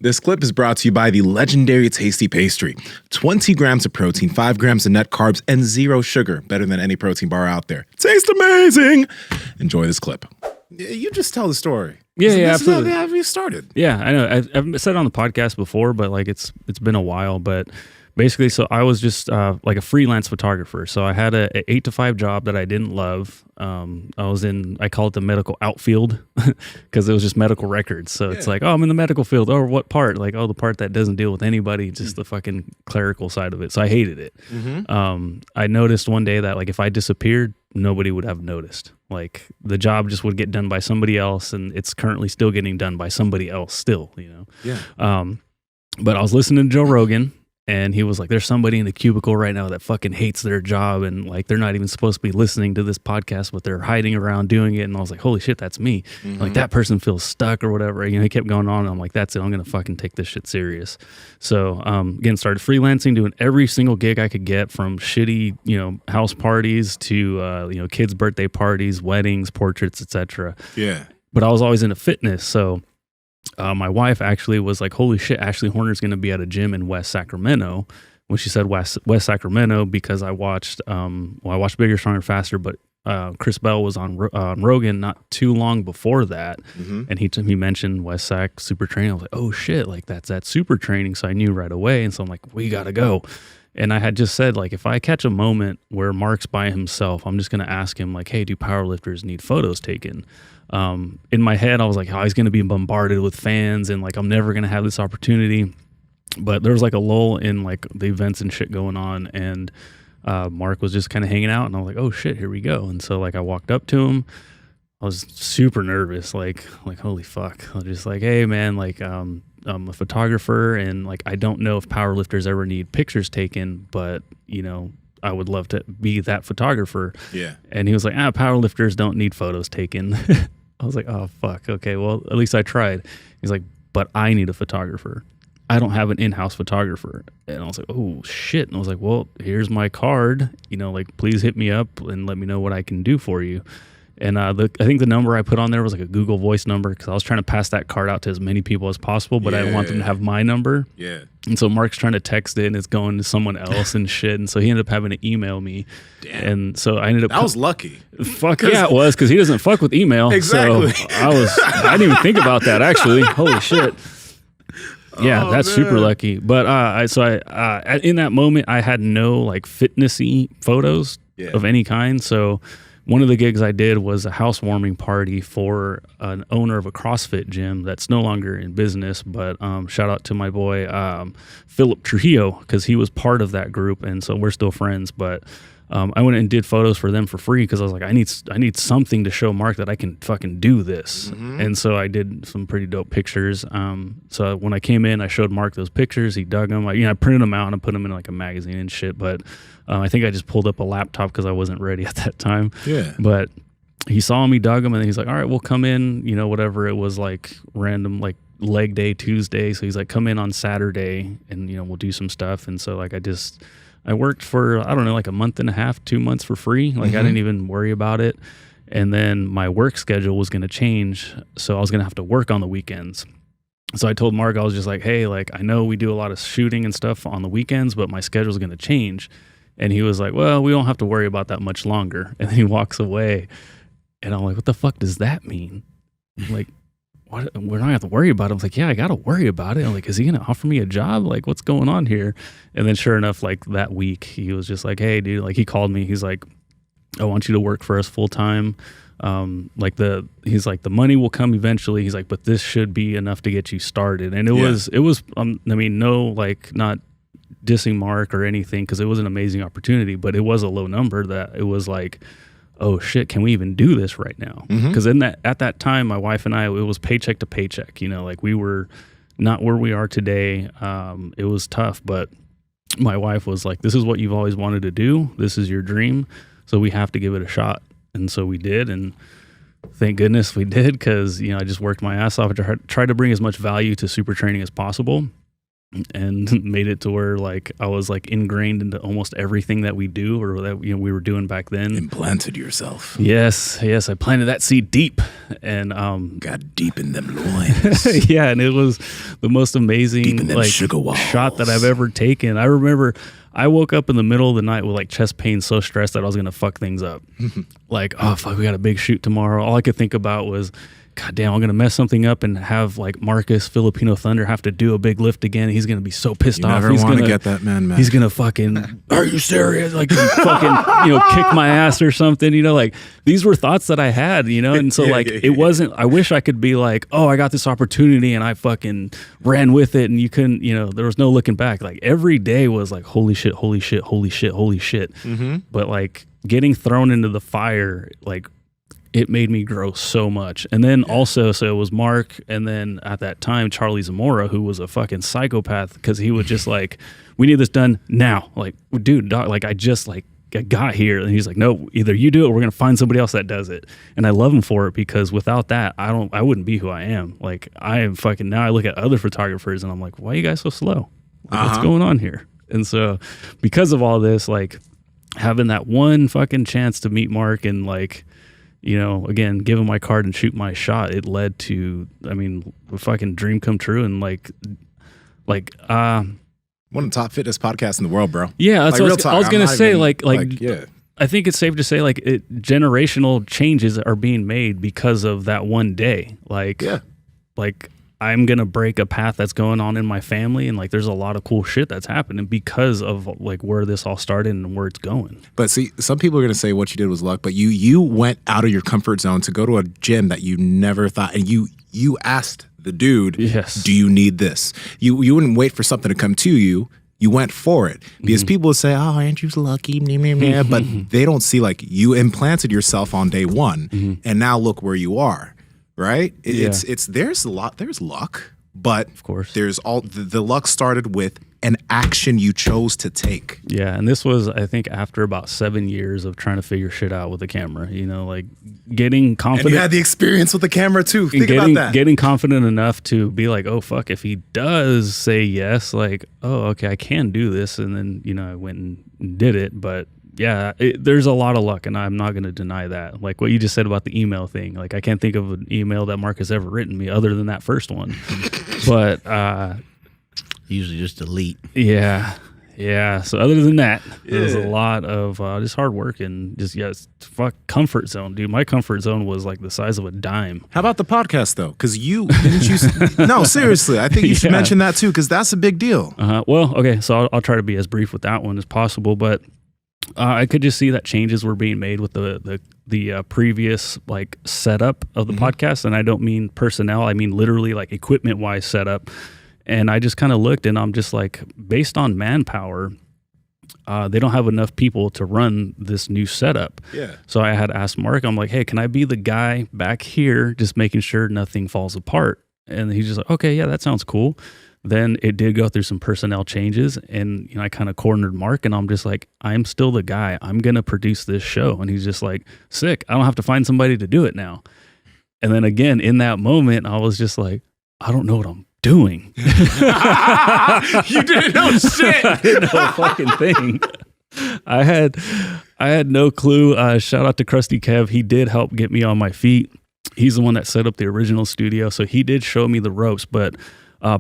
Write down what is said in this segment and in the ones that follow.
This clip is brought to you by the legendary Tasty Pastry. 20 grams of protein, 5 grams of net carbs, and 0 sugar. Better than any protein bar out there. Tastes amazing. Enjoy this clip. You just tell the story. Yeah, absolutely. How have you started? Yeah, I know. I've said it on the podcast before, but like it's been a while. But basically, so I was just like a freelance photographer. So I had a 8 to 5 job that I didn't love. I call it the medical outfield because it was just medical records. So it's like, oh, I'm in the medical field. Oh, what part? Like, oh, the part that doesn't deal with anybody, just the fucking clerical side of it. So I hated it. I noticed one day that like if I disappeared, nobody would have noticed. Like the job just would get done by somebody else, and it's currently still getting done by somebody else still, you know? Yeah. But I was listening to Joe Rogan, and he was like, there's somebody in the cubicle right now that fucking hates their job, and like they're not even supposed to be listening to this podcast, but they're hiding around doing it. And I was like, holy shit, that's me. Like that person feels stuck or whatever. You know, he kept going on, and I'm like, that's it. I'm going to fucking take this shit serious. So again, started freelancing, doing every single gig I could get, from shitty, you know, house parties to, you know, kids' birthday parties, weddings, portraits, etc. Yeah. But I was always into fitness. So my wife actually was like, holy shit, Ashley Horner's going to be at a gym in West Sacramento. When she said West Sacramento, because I watched Bigger, Stronger, Faster, but Chris Bell was on Rogan not too long before that. And he mentioned West Sac super training. I was like, oh shit, like that's that super training. So I knew right away. And so I'm like, we got to go. And I had just said, like, if I catch a moment where Mark's by himself, I'm just going to ask him, like, hey, do powerlifters need photos taken? In my head, I was like, oh, he's going to be bombarded with fans, and, like, I'm never going to have this opportunity. But there was, like, a lull in, like, the events and shit going on, and Mark was just kind of hanging out, and I was like, oh, shit, here we go. And so, like, I walked up to him. I was super nervous, like holy fuck. I was just like, hey, man, like, I'm a photographer, and like I don't know if powerlifters ever need pictures taken, but you know, I would love to be that photographer. Yeah. And he was like, powerlifters don't need photos taken. I was like, oh fuck, okay, well at least I tried. He's like, but I need a photographer. I don't have an in-house photographer. And I was like, oh shit. And I was like, well, here's my card, you know, like please hit me up and let me know what I can do for you. And I think the number I put on there was like a Google Voice number, because I was trying to pass that card out to as many people as possible, but I didn't want them to have my number. Yeah. And so Mark's trying to text it, and it's going to someone else and shit. And so he ended up having to email me. Damn. And so I ended up... That was lucky. Fuck yeah, it was, because he doesn't fuck with email. Exactly. So I didn't even think about that, actually. Holy shit. Yeah, that's super lucky. But in that moment, I had no like fitnessy photos of any kind. So one of the gigs I did was a housewarming party for an owner of a CrossFit gym that's no longer in business. But shout out to my boy Philip Trujillo, because he was part of that group, and so we're still friends. But I went and did photos for them for free, because I was like, I need something to show Mark that I can fucking do this. And so I did some pretty dope pictures. So when I came in, I showed Mark those pictures. He dug them. I printed them out and put them in like a magazine and shit. But I think I just pulled up a laptop because I wasn't ready at that time. Yeah. But he saw me, dug them, and he's like, all right, we'll come in, you know, whatever. It was like random, like leg day Tuesday. So he's like, come in on Saturday and, you know, we'll do some stuff. And so like I worked for, I don't know, like a month and a half, 2 months for free. Like I didn't even worry about it. And then my work schedule was going to change. So I was going to have to work on the weekends. So I told Mark, I was just like, hey, like I know we do a lot of shooting and stuff on the weekends, but my schedule's going to change. And he was like, well, we don't have to worry about that much longer. And then he walks away. And I'm like, what the fuck does that mean? Like, what? We're not going to have to worry about it. I was like, yeah, I got to worry about it. I'm like, is he going to offer me a job? Like, what's going on here? And then sure enough, like that week, he was just like, hey, dude, like he called me. He's like, I want you to work for us full time. He's like, the money will come eventually. He's like, but this should be enough to get you started. And it was, I mean, no, like not dissing Mark or anything, because it was an amazing opportunity, but it was a low number that it was like, oh shit, can we even do this right now? Because at that time, my wife and I, it was paycheck to paycheck, you know, like we were not where we are today. It was tough, but my wife was like, this is what you've always wanted to do. This is your dream. So we have to give it a shot. And so we did. And thank goodness we did, because, you know, I just worked my ass off to try to bring as much value to super training as possible. and made it to where like I was like ingrained into almost everything that we do or that we were doing back then. Implanted yourself. Yes, I planted that seed deep and got deep in them loins. yeah, and it was the most amazing like shot that I've ever taken. I remember I woke up in the middle of the night with like chest pain, so stressed that I was gonna fuck things up. Like, oh fuck, we got a big shoot tomorrow. All I could think about was, God damn, I'm going to mess something up and have like Marcus, Filipino Thunder, have to do a big lift again. He's going to be so pissed off. He's going to get that man mad. He's going to fucking, are you serious? Like fucking, kick my ass or something, like these were thoughts that I had, and so it wasn't, I wish I could be like, oh, I got this opportunity and I fucking ran with it and you couldn't, there was no looking back. Like every day was like, holy shit, holy shit, holy shit, holy shit. Mm-hmm. But like getting thrown into the fire, like, it made me grow so much. And then also, so it was Mark, and then at that time, Charlie Zamora, who was a fucking psychopath, because he would just like, we need this done now. Like, dude, dog, like I just like I got here. And he's like, no, either you do it or we're going to find somebody else that does it. And I love him for it, because without that, I wouldn't be who I am. Like I am fucking, now I look at other photographers and I'm like, why are you guys so slow? Like, what's going on here? And so because of all this, like having that one fucking chance to meet Mark and like, again, give him my card and shoot my shot, it led to, a fucking dream come true. And like, one of the top fitness podcasts in the world, bro. Yeah, that's what I was going to say. Yeah. I think it's safe to say like generational changes are being made because of that one day. Like, yeah. Like I'm going to break a path that's going on in my family. And like, there's a lot of cool shit that's happening because of like where this all started and where it's going. But see, some people are going to say what you did was luck, but you went out of your comfort zone to go to a gym that you never thought, and you asked the dude, yes, do you need this? You wouldn't wait for something to come to you. You went for it, because people would say, oh, Andrew's lucky, but they don't see like you implanted yourself on day one and now look where you are. Right? There's luck, but of course there's all the luck started with an action you chose to take. Yeah, and this was, I think, after about 7 years of trying to figure shit out with the camera. Like getting confident. And you had the experience with the camera too. Think about that. Getting confident enough to be like, oh fuck, if he does say yes, like, oh okay, I can do this, and then I went and did it, but. Yeah, there's a lot of luck, and I'm not going to deny that. Like what you just said about the email thing. Like I can't think of an email that Mark has ever written me other than that first one. But usually just delete. Yeah. So other than that, there's a lot of just hard work and just fuck comfort zone, dude. My comfort zone was like the size of a dime. How about the podcast though? Because no, seriously, I think you should mention that too, because that's a big deal. Well, okay, so I'll try to be as brief with that one as possible, but. I could just see that changes were being made with the previous like setup of the podcast, and I don't mean personnel. I mean literally like equipment wise setup. And I just kind of looked, and I'm just like, based on manpower, they don't have enough people to run this new setup. Yeah. So I had asked Mark, I'm like, hey, can I be the guy back here, just making sure nothing falls apart? And he's just like, okay, yeah, that sounds cool. Then it did go through some personnel changes, and I kind of cornered Mark, and I'm just like, I'm still the guy. I'm going to produce this show. And he's just like, sick. I don't have to find somebody to do it now. And then again, in that moment, I was just like, I don't know what I'm doing. You didn't know shit. I didn't know a fucking thing. I had no clue. Shout out to Krusty Kev. He did help get me on my feet. He's the one that set up the original studio. So he did show me the ropes, but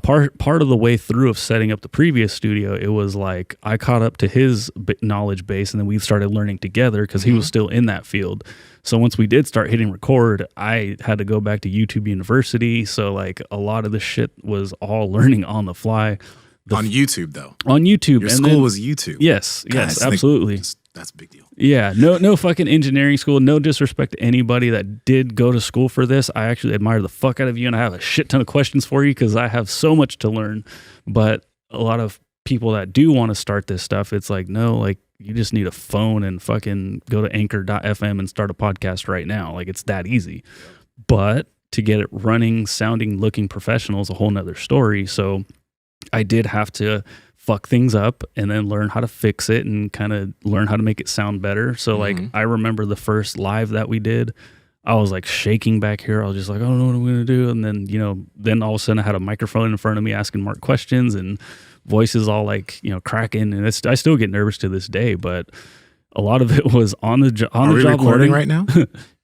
part of the way through of setting up the previous studio, it was like I caught up to his knowledge base, and then we started learning together because he was still in that field. So once we did start hitting record, I had to go back to YouTube University. So like a lot of the shit was all learning on the fly. On YouTube though. On YouTube. Your school was YouTube. Yes, absolutely. That's a big deal. Yeah, no fucking engineering school. No disrespect to anybody that did go to school for this. I actually admire the fuck out of you, and I have a shit ton of questions for you because I have so much to learn. But a lot of people that do want to start this stuff, it's like, no, like you just need a phone and fucking go to anchor.fm and start a podcast right now. Like it's that easy. But to get it running, sounding, looking professional is a whole nother story. So I did have to fuck things up and then learn how to fix it and kind of learn how to make it sound better. So like I remember the first live that we did, I was like shaking back here. I was just like, I don't know what I'm going to do. And then, then all of a sudden I had a microphone in front of me asking Mark questions and voices all like, cracking. And I still get nervous to this day, but a lot of it was on the job. Are we recording right now?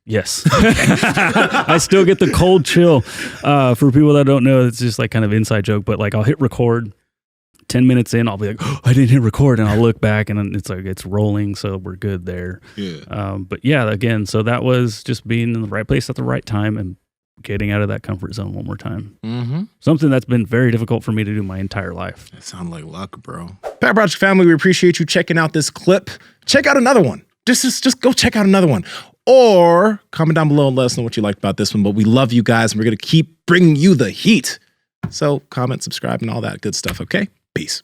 Yes. I still get the cold chill. For people that don't know, it's just like kind of inside joke, but like I'll hit record 10 minutes in, I'll be like, oh, I didn't hit record. And I'll look back and it's like, it's rolling. So we're good there. Yeah. But yeah, again, so that was just being in the right place at the right time and getting out of that comfort zone one more time. Mm-hmm. Something that's been very difficult for me to do my entire life. That sounds like luck, bro. Pat Project family, we appreciate you checking out this clip. Check out another one. Just go check out another one. Or comment down below and let us know what you liked about this one. But we love you guys and we're going to keep bringing you the heat. So comment, subscribe, and all that good stuff, okay? Peace.